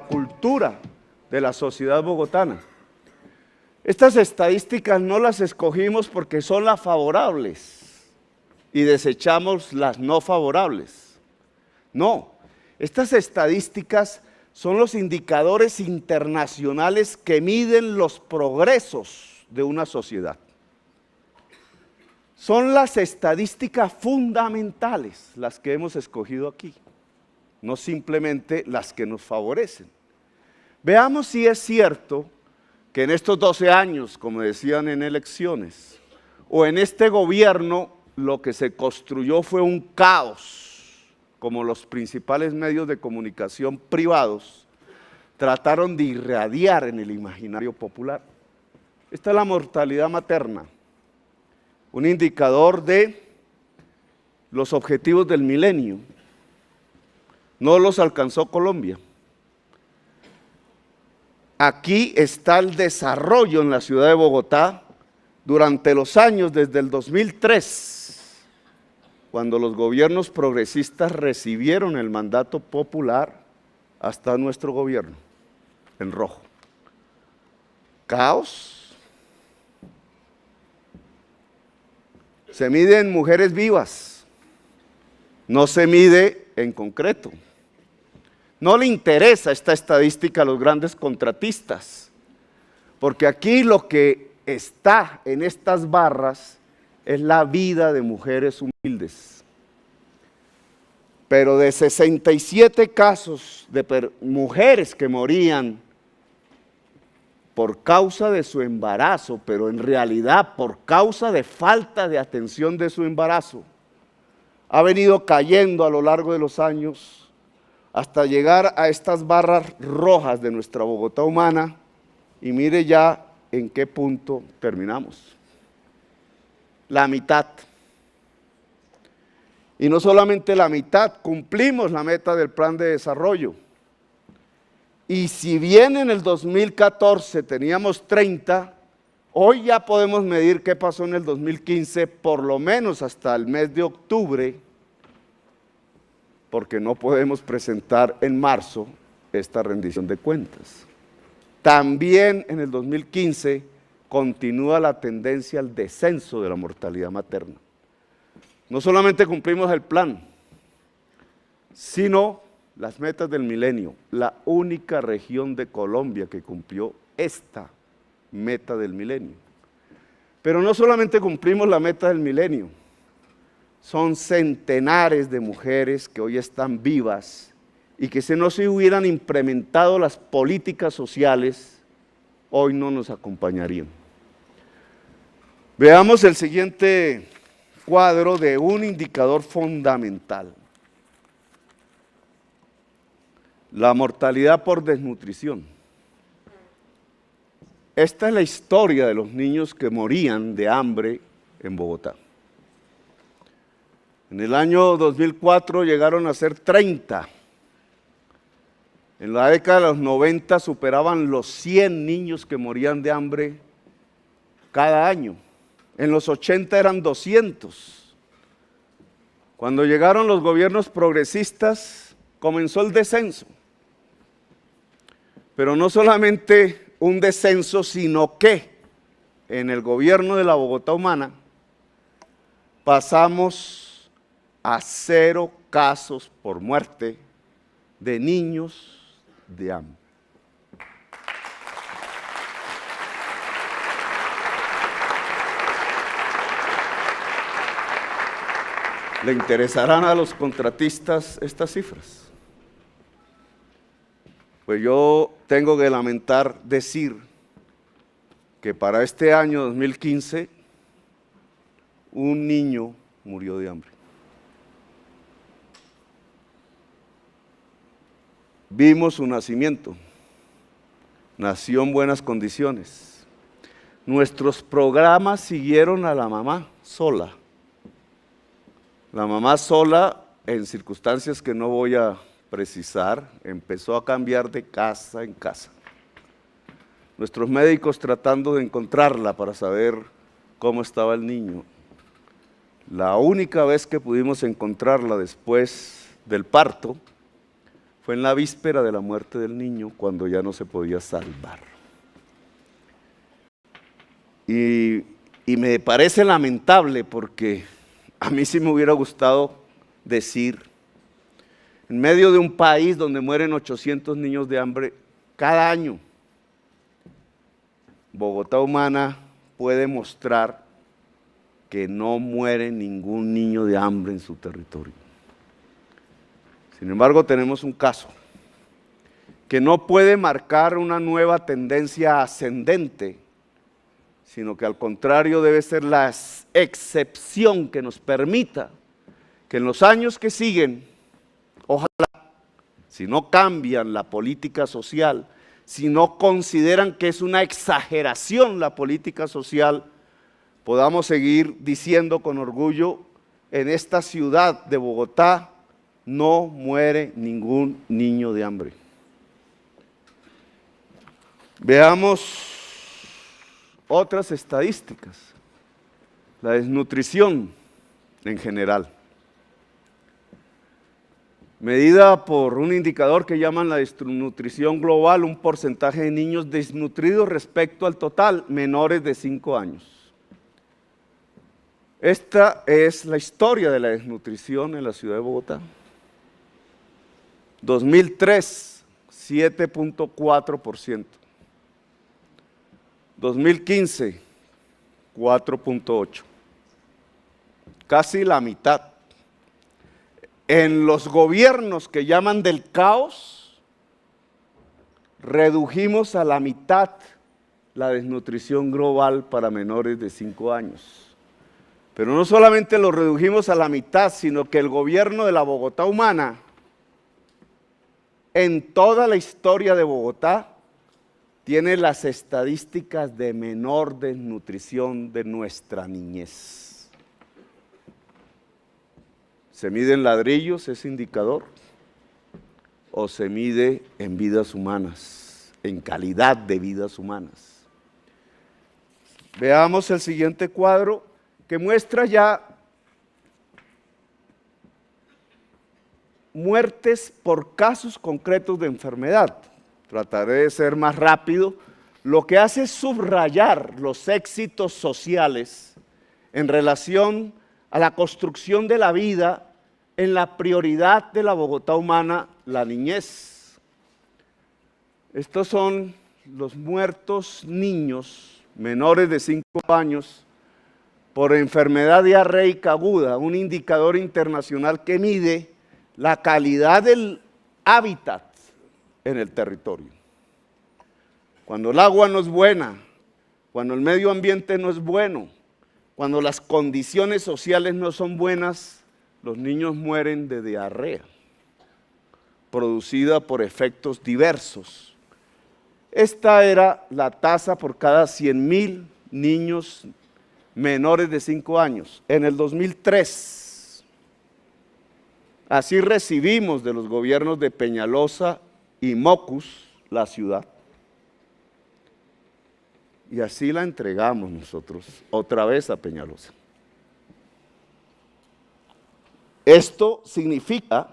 cultura de la sociedad bogotana. Estas estadísticas no las escogimos porque son las favorables y desechamos las no favorables. No, estas estadísticas son los indicadores internacionales que miden los progresos de una sociedad. Son las estadísticas fundamentales las que hemos escogido aquí, no simplemente las que nos favorecen. Veamos si es cierto que en estos 12 años, como decían en elecciones, o en este gobierno, lo que se construyó fue un caos, como los principales medios de comunicación privados trataron de irradiar en el imaginario popular. Esta es la mortalidad materna, un indicador de los objetivos del milenio. No los alcanzó Colombia. Aquí está el desarrollo en la ciudad de Bogotá durante los años desde el 2003, cuando los gobiernos progresistas recibieron el mandato popular, hasta nuestro gobierno, en rojo. Caos. Se mide en mujeres vivas, no se mide en concreto. No le interesa esta estadística a los grandes contratistas, porque aquí lo que está en estas barras es la vida de mujeres humildes. Pero de 67 casos de mujeres que morían por causa de su embarazo, pero en realidad por causa de falta de atención de su embarazo, ha venido cayendo a lo largo de los años hasta llegar a estas barras rojas de nuestra Bogotá humana, y mire ya en qué punto terminamos. La mitad. Y no solamente la mitad, cumplimos la meta del plan de desarrollo. Y si bien en el 2014 teníamos 30, hoy ya podemos medir qué pasó en el 2015, por lo menos hasta el mes de octubre, porque no podemos presentar en marzo esta rendición de cuentas. También en el 2015 continúa la tendencia al descenso de la mortalidad materna. No solamente cumplimos el plan, sino las metas del milenio, la única región de Colombia que cumplió esta meta del milenio. Pero no solamente cumplimos la meta del milenio, son centenares de mujeres que hoy están vivas y que si no se hubieran implementado las políticas sociales, hoy no nos acompañarían. Veamos el siguiente cuadro de un indicador fundamental. La mortalidad por desnutrición. Esta es la historia de los niños que morían de hambre en Bogotá. En el año 2004 llegaron a ser 30. En la década de los 90 superaban los 100 niños que morían de hambre cada año. En los 80 eran 200. Cuando llegaron los gobiernos progresistas, comenzó el descenso. Pero no solamente un descenso, sino que en el gobierno de la Bogotá humana pasamos a 0 casos por muerte de niños de hambre. ¿Le interesarán a los contratistas estas cifras? Pues yo tengo que lamentar decir que para este año 2015 un niño murió de hambre. Vimos su nacimiento, nació en buenas condiciones. Nuestros programas siguieron a la mamá sola. La mamá sola, en circunstancias que no voy a precisar, empezó a cambiar de casa en casa. Nuestros médicos tratando de encontrarla para saber cómo estaba el niño. La única vez que pudimos encontrarla después del parto fue en la víspera de la muerte del niño, cuando ya no se podía salvar. Y me parece lamentable, porque a mí sí me hubiera gustado decir, en medio de un país donde mueren 800 niños de hambre cada año, Bogotá Humana puede mostrar que no muere ningún niño de hambre en su territorio. Sin embargo, tenemos un caso que no puede marcar una nueva tendencia ascendente, sino que al contrario debe ser la excepción que nos permita que en los años que siguen, ojalá, si no cambian la política social, si no consideran que es una exageración la política social, podamos seguir diciendo con orgullo, en esta ciudad de Bogotá no muere ningún niño de hambre. Veamos otras estadísticas. La desnutrición en general, medida por un indicador que llaman la desnutrición global, un porcentaje de niños desnutridos respecto al total, menores de 5 años. Esta es la historia de la desnutrición en la ciudad de Bogotá. 2003, 7.4%. 2015, 4.8%. Casi la mitad. En los gobiernos que llaman del caos, redujimos a la mitad la desnutrición global para menores de 5 años. Pero no solamente lo redujimos a la mitad, sino que el gobierno de la Bogotá Humana, en toda la historia de Bogotá, tiene las estadísticas de menor desnutrición de nuestra niñez. ¿Se mide en ladrillos ese indicador? ¿O se mide en vidas humanas, en calidad de vidas humanas? Veamos el siguiente cuadro, que muestra ya muertes por casos concretos de enfermedad. Trataré de ser más rápido. Lo que hace es subrayar los éxitos sociales en relación a la construcción de la vida en la prioridad de la Bogotá Humana, la niñez. Estos son los muertos niños menores de 5 años por enfermedad diarreica aguda, un indicador internacional que mide la calidad del hábitat en el territorio. Cuando el agua no es buena, cuando el medio ambiente no es bueno, cuando las condiciones sociales no son buenas, los niños mueren de diarrea, producida por efectos diversos. Esta era la tasa por cada 100.000 niños menores de 5 años. En el 2003, así recibimos de los gobiernos de Peñalosa y Mocus la ciudad. Y así la entregamos nosotros otra vez a Peñalosa. Esto significa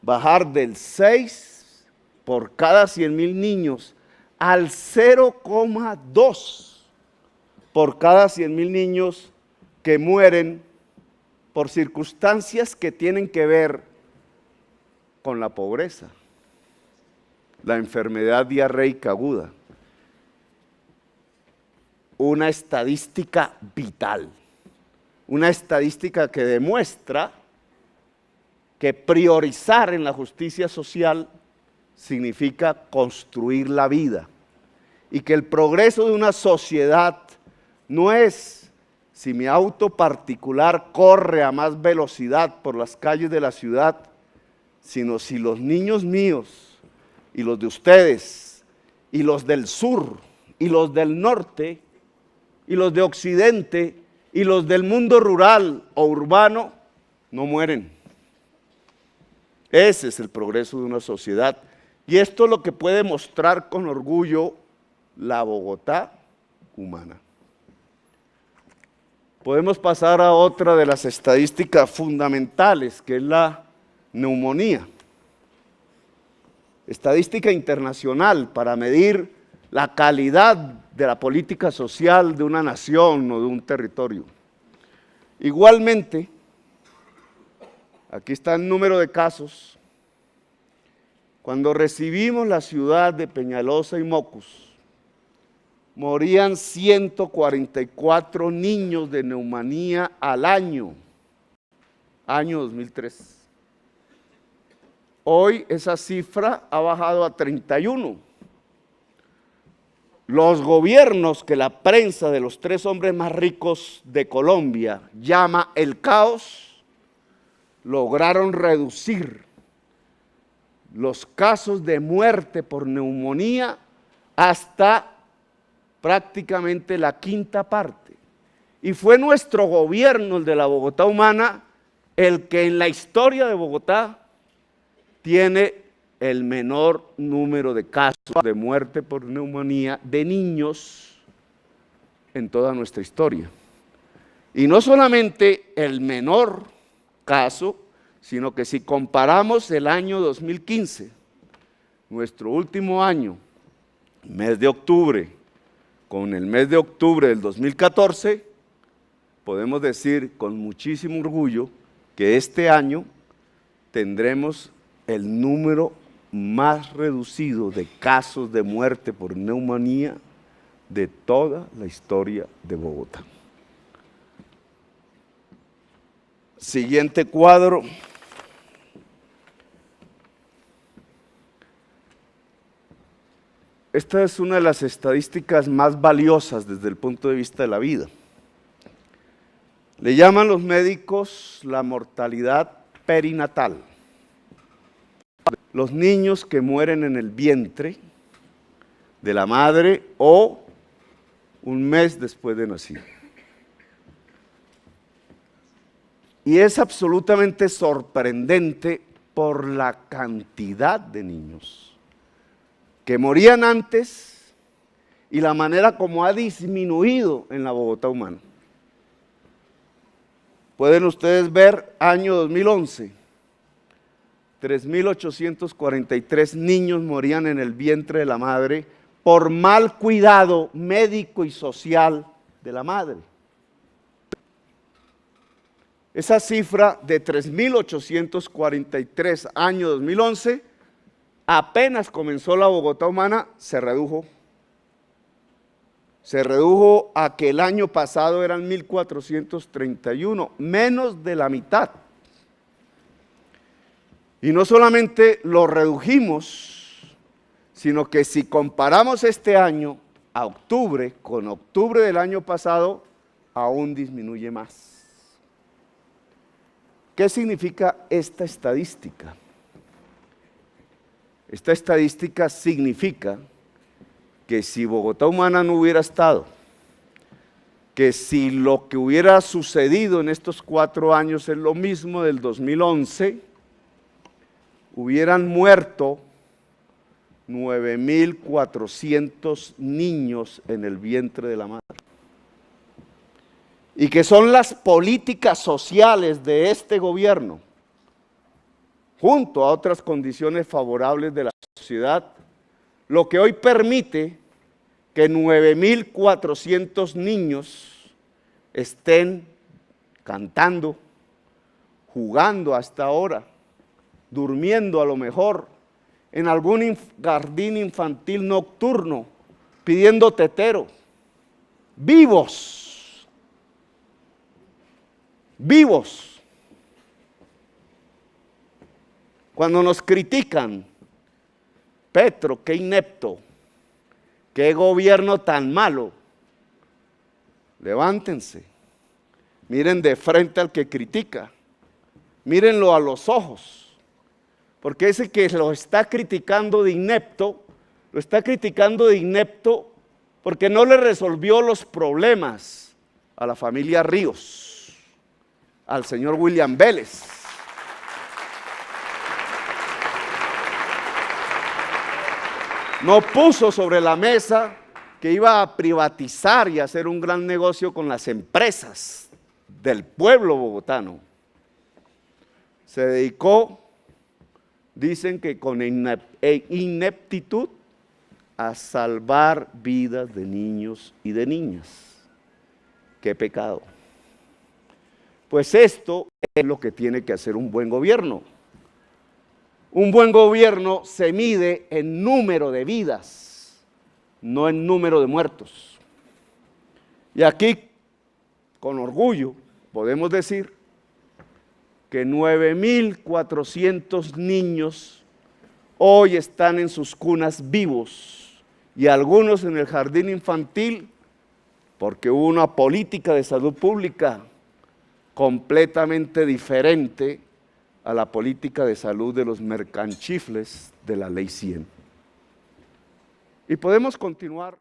bajar del 6 por cada 100.000 niños al 0,2 por cada 100.000 niños que mueren por circunstancias que tienen que ver con la pobreza, la enfermedad diarreica aguda. Una estadística vital, una estadística que demuestra que priorizar en la justicia social significa construir la vida y que el progreso de una sociedad no es si mi auto particular corre a más velocidad por las calles de la ciudad, sino si los niños míos y los de ustedes y los del sur y los del norte y los de occidente y los del mundo rural o urbano no mueren. Ese es el progreso de una sociedad. Y esto es lo que puede mostrar con orgullo la Bogotá Humana. Podemos pasar a otra de las estadísticas fundamentales, que es la neumonía. estadística internacional para medir la calidad de la política social de una nación o de un territorio. Igualmente, aquí está el número de casos. Cuando recibimos la ciudad de Peñalosa y Mocus, morían 144 niños de neumonía al año 2003. Hoy esa cifra ha bajado a 31. Los gobiernos que la prensa de los 3 hombres más ricos de Colombia llama el caos, lograron reducir los casos de muerte por neumonía hasta prácticamente la 1/5 parte. Y fue nuestro gobierno, el de la Bogotá Humana, el que en la historia de Bogotá tiene el menor número de casos de muerte por neumonía de niños en toda nuestra historia. Y no solamente el menor caso, sino que si comparamos el año 2015, nuestro último año, mes de octubre, con el mes de octubre del 2014, podemos decir con muchísimo orgullo que este año tendremos el número más reducido de casos de muerte por neumonía de toda la historia de Bogotá. Siguiente cuadro. Esta es una de las estadísticas más valiosas desde el punto de vista de la vida. Le llaman los médicos la mortalidad perinatal. Los niños que mueren en el vientre de la madre o un mes después de nacido. Y es absolutamente sorprendente por la cantidad de niños que morían antes y la manera como ha disminuido en la Bogotá humana. Pueden ustedes ver año 2011, 3.843 niños morían en el vientre de la madre por mal cuidado médico y social de la madre. Esa cifra de 3.843 año 2011, apenas comenzó la Bogotá humana, se redujo. Se redujo a que el año pasado eran 1.431, menos de la mitad. Y no solamente lo redujimos, sino que si comparamos este año a octubre con octubre del año pasado, aún disminuye más. ¿Qué significa esta estadística? Esta estadística significa que si Bogotá humana no hubiera estado, que si lo que hubiera sucedido en estos 4 años es lo mismo del 2011, hubieran muerto 9.400 niños en el vientre de la madre. Y que son las políticas sociales de este gobierno, junto a otras condiciones favorables de la sociedad, lo que hoy permite que 9.400 niños estén cantando, jugando hasta ahora, durmiendo a lo mejor, en algún jardín infantil nocturno, pidiendo tetero, vivos. Vivos. Cuando nos critican, Petro, qué inepto, qué gobierno tan malo, levántense, miren de frente al que critica, mírenlo a los ojos, porque ese que lo está criticando de inepto, lo está criticando de inepto porque no le resolvió los problemas a la familia Ríos, al señor William Vélez. No puso sobre la mesa que iba a privatizar y hacer un gran negocio con las empresas del pueblo bogotano. Se dedicó dicen que con ineptitud a salvar vidas de niños y de niñas. ¡Qué pecado! Pues esto es lo que tiene que hacer un buen gobierno. Un buen gobierno se mide en número de vidas, no en número de muertos. Y aquí, con orgullo, podemos decir que 9.400 niños hoy están en sus cunas vivos y algunos en el jardín infantil porque hubo una política de salud pública completamente diferente a la política de salud de los mercanchifles de la Ley 100. Y podemos continuar.